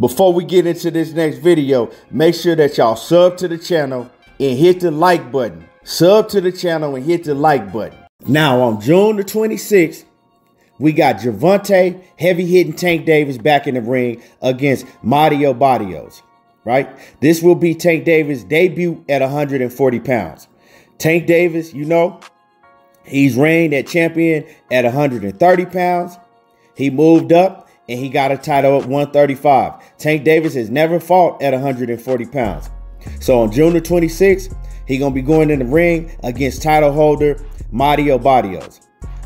Before we get into this next video, make sure that y'all sub to the channel and hit the like button. Sub to the channel and hit the like button. Now on June the 26th, we got Gervonta heavy-hitting Tank Davis back in the ring against Mario Barrios, right? This will be Tank Davis' debut at 140 pounds. Tank Davis, you know, he's reigned at champion at 130 pounds. He moved up and he got a title at 135. Tank Davis has never fought at 140 pounds. So on June the 26th, he's going to be going in the ring against title holder Mario Barrios.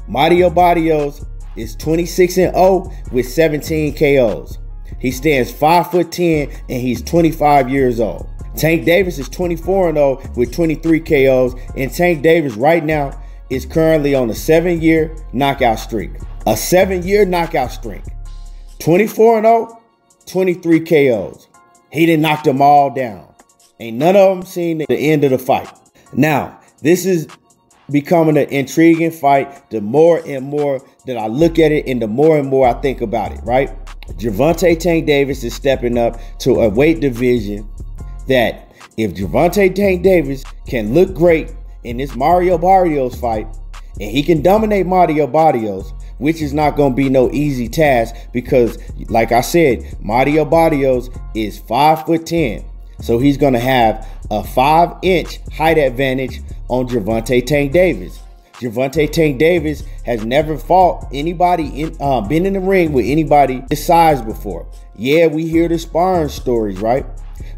Mario Barrios is 26-0 with 17 KOs. He stands 5'10" and he's 25 years old. Tank Davis is 24-0 with 23 KOs, and Tank Davis right now is currently on a 7-year knockout streak. A 7-year knockout streak. 24-0, 23 KOs. He done knocked them all down. Ain't none of them seen the end of the fight. Now, this is becoming an intriguing fight the more and more that I look at it and the more and more I think about it, right? Gervonta Tank Davis is stepping up to a weight division that if Gervonta Tank Davis can look great in this Mario Barrios fight, and he can dominate Mario Barrios, which is not going to be no easy task because, like I said, Mario Barrios is 5'10". So he's going to have a 5-inch height advantage on Gervonta Tank Davis. Gervonta Tank Davis has never fought anybody, been in the ring with anybody this size before. Yeah, we hear the sparring stories, right?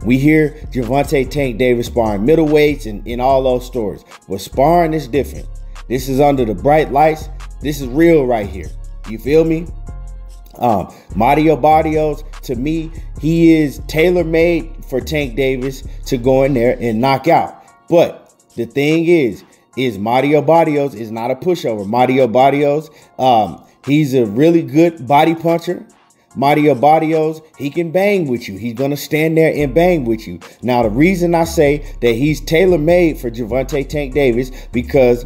We hear Gervonta Tank Davis sparring middleweights and all those stories. But sparring is different. This is under the bright lights. This is real right here. You feel me? Mario Barrios, to me, he is tailor-made for Tank Davis to go in there and knock out. But the thing is Mario Barrios is not a pushover. Mario Barrios, he's a really good body puncher. Mario Barrios, he can bang with you. He's going to stand there and bang with you. Now, the reason I say that he's tailor-made for Gervonta Tank Davis, because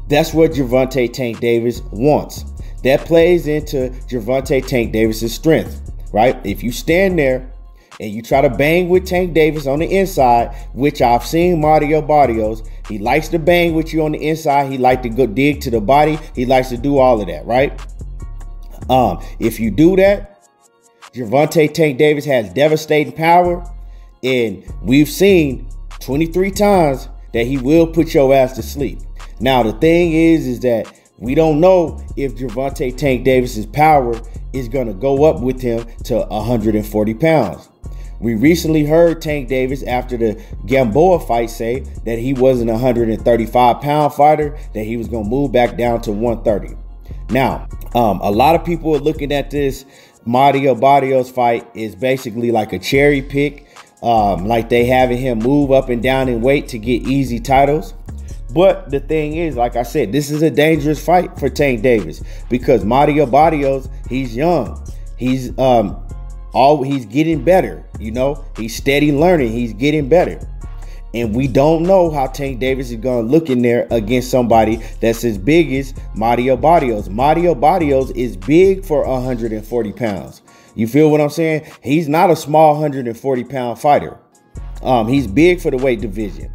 that's what Gervonta Tank Davis wants. That plays into Gervonta Tank Davis's strength, right? If you stand there and you try to bang with Tank Davis on the inside, which I've seen Mario Barrios, he likes to bang with you on the inside. He likes to go dig to the body. He likes to do all of that, right? If you do that, Gervonta Tank Davis has devastating power, and we've seen 23 times that he will put your ass to sleep. Now, the thing is that we don't know if Gervonta Tank Davis's power is going to go up with him to 140 pounds. We recently heard Tank Davis after the Gamboa fight say that he wasn't a 135-pound fighter, that he was going to move back down to 130. Now, a lot of people are looking at this Mario Barrios fight is basically like a cherry pick, like they having him move up and down in weight to get easy titles. But the thing is, like I said, this is a dangerous fight for Tank Davis because Mario Barrios, he's young. He's getting better, you know. He's steady learning. He's getting better. And we don't know how Tank Davis is going to look in there against somebody that's as big as Mario Barrios. Mario Barrios is big for 140 pounds. You feel what I'm saying? He's not a small 140-pound fighter. He's big for the weight division.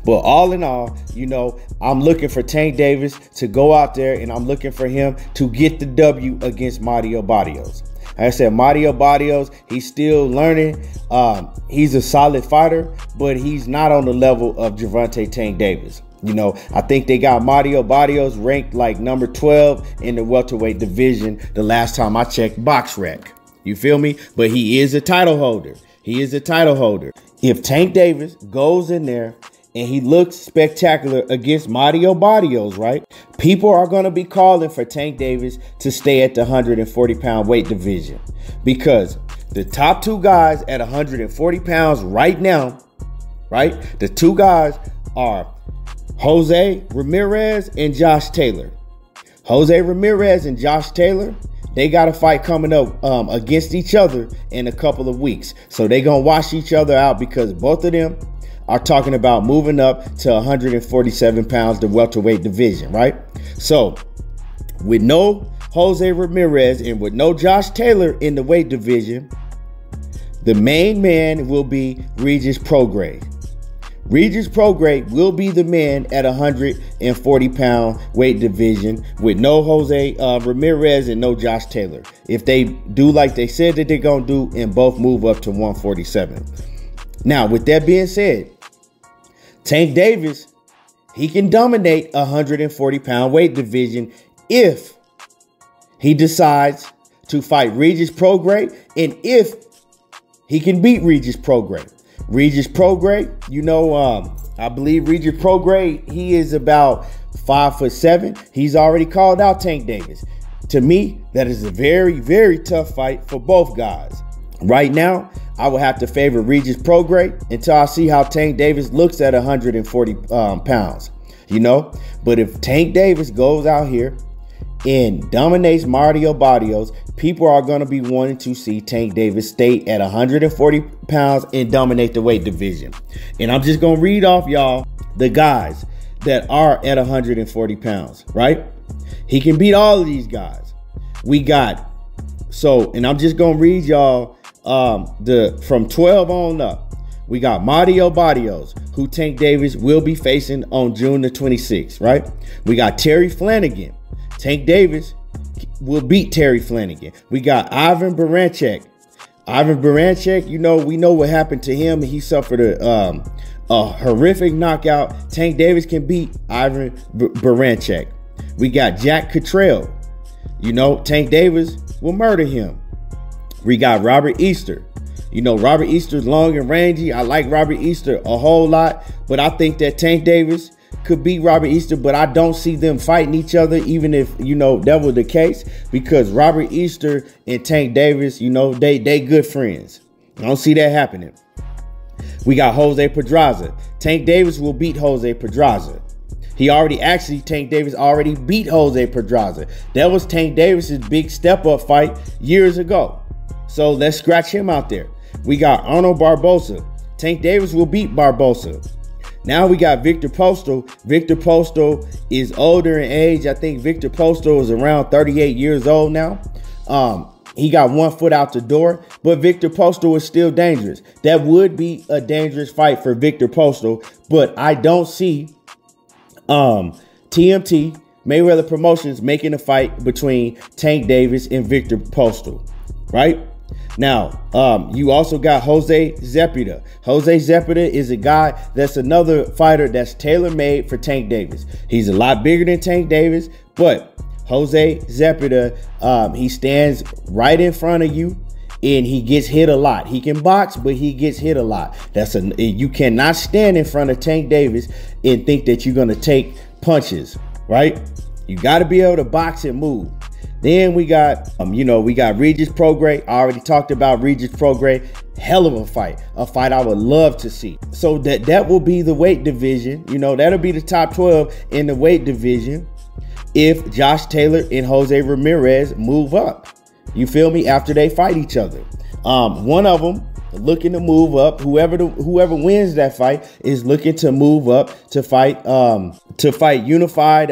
But all in all, you know, I'm looking for Tank Davis to go out there, and I'm looking for him to get the W against Mario Barrios. Like I said, Mario Barrios, he's still learning. He's a solid fighter, but he's not on the level of Gervonta Tank Davis. You know, I think they got Mario Barrios ranked like number 12 in the welterweight division the last time I checked BoxRec. You feel me? But he is a title holder. He is a title holder. If Tank Davis goes in there and he looks spectacular against Mario Barrios, right? People are going to be calling for Tank Davis to stay at the 140-pound weight division because the top two guys at 140 pounds right now, right? The two guys are Jose Ramirez and Josh Taylor. Jose Ramirez and Josh Taylor, they got a fight coming up against each other in a couple of weeks. So they're going to wash each other out because both of them are talking about moving up to 147 pounds, the welterweight division, right? So with no Jose Ramirez and with no Josh Taylor in the weight division, The main man will be Regis Prograis. Regis Prograis will be the man at 140-pound weight division with no Jose Ramirez and no Josh Taylor. If they do like they said that they're going to do and both move up to 147. Now, with that being said, Tank Davis, he can dominate 140-pound weight division if he decides to fight Regis Prograis and if he can beat Regis Prograis. Regis Prograis, I believe Regis Prograis, he is about 5'7". He's already called out Tank Davis. To me, that is a very, very tough fight for both guys. Right now, I will have to favor Regis Prograis until I see how Tank Davis looks at 140 pounds, But if Tank Davis goes out here and dominates Mario Barrios, people are going to be wanting to see Tank Davis stay at 140 pounds and dominate the weight division. And I'm just going to read off, y'all, the guys that are at 140 pounds, right? He can beat all of these guys. And I'm just going to read y'all from 12 on up. We got Mario Barrios, who Tank Davis will be facing on June the 26th, right? We got Terry Flanagan. Tank Davis will beat Terry Flanagan. We got Ivan Baranchyk. Ivan Baranchyk, we know what happened to him. He suffered a horrific knockout. Tank Davis can beat Ivan Baranchyk. We got Jack Cottrell. Tank Davis will murder him. We got Robert Easter. Robert Easter's long and rangy. I like Robert Easter a whole lot, but I think that Tank Davis could beat Robert Easter, but I don't see them fighting each other, even if, that was the case, because Robert Easter and Tank Davis, they good friends. I don't see that happening. We got Jose Pedraza. Tank Davis will beat Jose Pedraza. Tank Davis already beat Jose Pedraza. That was Tank Davis's big step-up fight years ago. So let's scratch him out there. We got Arnold Barboza. Tank Davis will beat Barboza. Now we got Victor Postal. Victor Postal is older in age. I think Victor Postal is around 38 years old now. He got one foot out the door, but Victor Postal is still dangerous. That would be a dangerous fight for Victor Postal, but I don't see TMT, Mayweather Promotions, making a fight between Tank Davis and Victor Postal, right? Now, you also got Jose Zepeda. Jose Zepeda is a guy that's another fighter that's tailor-made for Tank Davis. He's a lot bigger than Tank Davis, but Jose Zepeda, he stands right in front of you and he gets hit a lot. He can box, but he gets hit a lot. You cannot stand in front of Tank Davis and think that you're going to take punches, right? You got to be able to box and move. Then we got, we got Regis Prograis. I already talked about Regis Prograis. Hell of a fight I would love to see. So that will be the weight division. That'll be the top 12 in the weight division if Josh Taylor and Jose Ramirez move up. You feel me? After they fight each other. One of them looking to move up. Whoever wins that fight is looking to move up to fight unified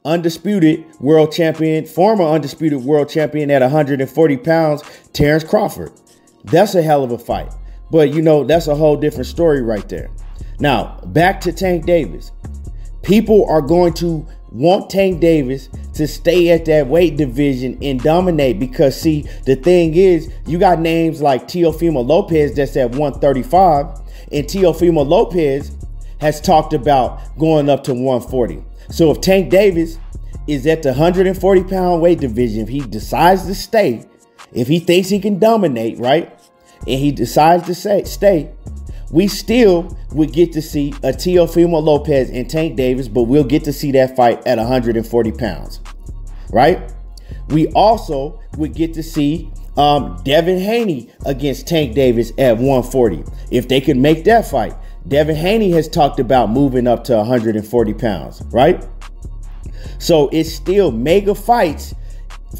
undisputed world champion, former undisputed world champion at 140 pounds, Terrence Crawford. That's a hell of a fight. But, that's a whole different story right there. Now, back to Tank Davis. People are going to want Tank Davis to stay at that weight division and dominate because, see, the thing is, you got names like Teofimo Lopez that's at 135, and Teofimo Lopez has talked about going up to 140. So if Tank Davis is at the 140-pound weight division, if he decides to stay, if he thinks he can dominate, right, and he decides to stay, we still would get to see a Teofimo Lopez and Tank Davis, but we'll get to see that fight at 140 pounds, right? We also would get to see Devin Haney against Tank Davis at 140. If they could make that fight. Devin Haney has talked about moving up to 140 pounds, right? So it's still mega fights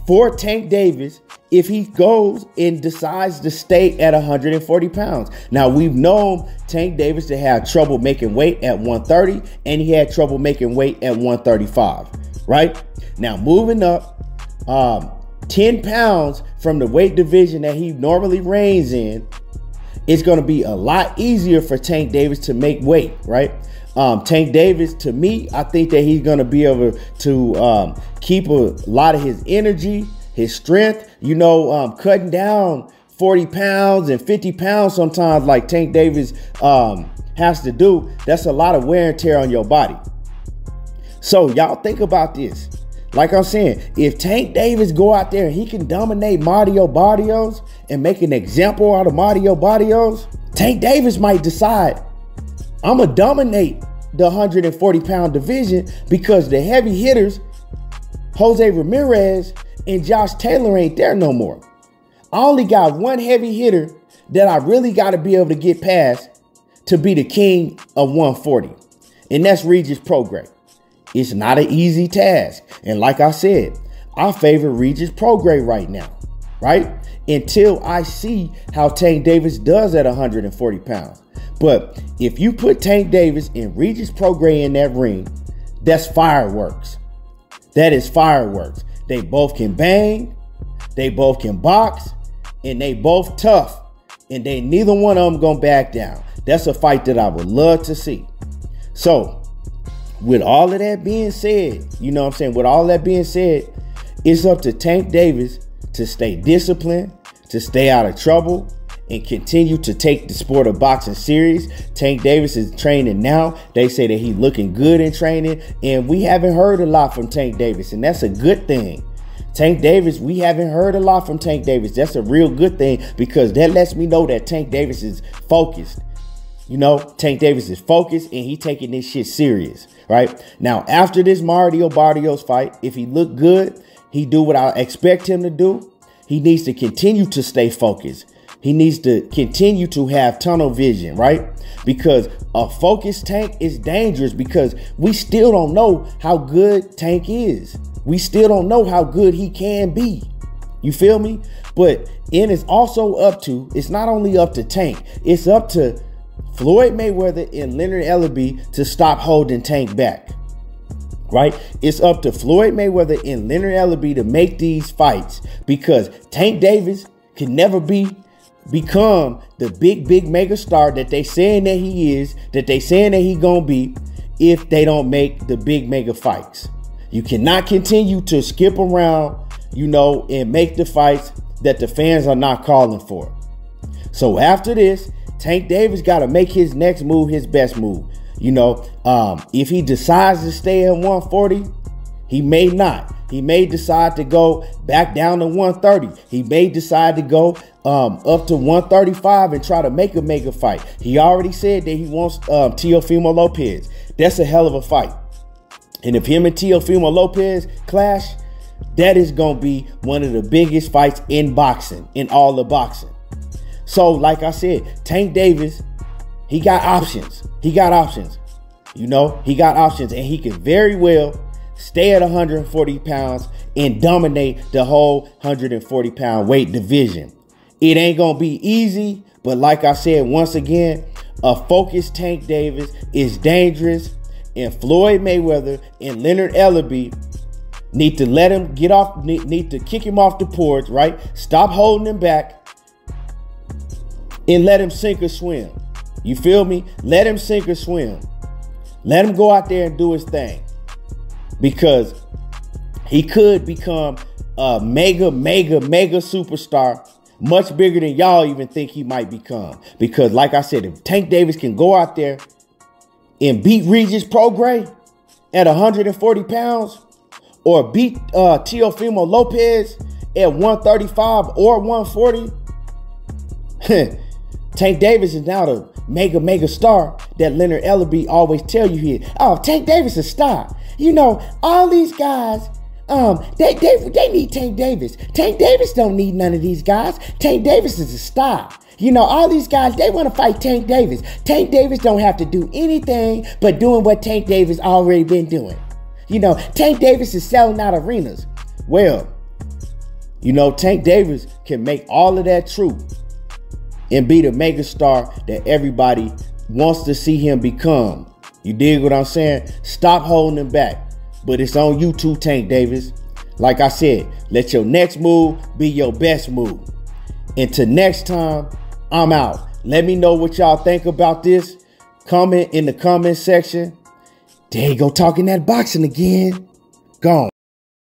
for Tank Davis if he goes and decides to stay at 140 pounds. Now, we've known Tank Davis to have trouble making weight at 130, and he had trouble making weight at 135, right? Now, moving up 10 pounds from the weight division that he normally reigns in, it's going to be a lot easier for Tank Davis to make weight, right? Tank Davis, to me, I think that he's going to be able to keep a lot of his energy, his strength, cutting down 40 pounds and 50 pounds sometimes like Tank Davis has to do. That's a lot of wear and tear on your body. So y'all think about this. Like I'm saying, if Tank Davis go out there and he can dominate Mario Barrios and make an example out of Mario Barrios, Tank Davis might decide, I'm going to dominate the 140-pound division because the heavy hitters, Jose Ramirez and Josh Taylor, ain't there no more. I only got one heavy hitter that I really got to be able to get past to be the king of 140, and that's Regis Prograis. It's not an easy task. And like I said, I favor Regis Prograis right now, right? Until I see how Tank Davis does at 140 pounds. But if you put Tank Davis and Regis Prograis in that ring, that's fireworks. That is fireworks. They both can bang, they both can box, and they both tough. And they neither one of them gonna back down. That's a fight that I would love to see. So, with all of that being said, with all that being said, it's up to Tank Davis to stay disciplined, to stay out of trouble, and continue to take the sport of boxing serious. Tank Davis is training now. They say that he's looking good in training, and we haven't heard a lot from Tank Davis, and that's a good thing. Tank Davis, we haven't heard a lot from Tank Davis. That's a real good thing because that lets me know that Tank Davis is focused. Tank Davis is focused and he taking this shit serious, right? Now, after this Mario Barrios fight, if he look good, he do what I expect him to do. He needs to continue to stay focused. He needs to continue to have tunnel vision, right? Because a focused Tank is dangerous because we still don't know how good Tank is. We still don't know how good he can be. You feel me? But it's also it's not only up to Tank, it's up to Floyd Mayweather and Leonard Ellerbe to stop holding Tank back, right? It's up to Floyd Mayweather and Leonard Ellerbe to make these fights because Tank Davis can never become the big mega star that they saying that he is, that they saying that he gonna be if they don't make the big mega fights. You cannot continue to skip around, and make the fights that the fans are not calling for. So after this, Tank Davis got to make his next move his best move. If he decides to stay at 140, he may not. He may decide to go back down to 130. He may decide to go up to 135 and try to make a mega fight. He already said that he wants Teofimo Lopez. That's a hell of a fight. And if him and Teofimo Lopez clash, that is going to be one of the biggest fights in boxing, in all of boxing. So, like I said, Tank Davis, he got options. He got options. He got options, and he can very well stay at 140 pounds and dominate the whole 140-pound weight division. It ain't going to be easy, but like I said, once again, a focused Tank Davis is dangerous, and Floyd Mayweather and Leonard Ellerbe need to let him get off, need to kick him off the porch, right? Stop holding him back and let him sink or swim. You feel me? Let him sink or swim. Let him go out there and do his thing. Because he could become a mega superstar, much bigger than y'all even think he might become. Because like I said, if Tank Davis can go out there and beat Regis Prograis at 140 pounds or beat Teofimo Lopez at 135 or 140, Tank Davis is now the mega star that Leonard Ellerbe always tell you here. Oh, Tank Davis is a star. All these guys, they need Tank Davis. Tank Davis don't need none of these guys. Tank Davis is a star. All these guys, they want to fight Tank Davis. Tank Davis don't have to do anything but doing what Tank Davis already been doing. Tank Davis is selling out arenas. Well, Tank Davis can make all of that true and be the mega star that everybody wants to see him become. You dig what I'm saying? Stop holding him back. But it's on you too, Tank Davis. Like I said, let your next move be your best move. Until next time, I'm out. Let me know what y'all think about this. Comment in the comment section. There you go, talking that boxing again. Gone.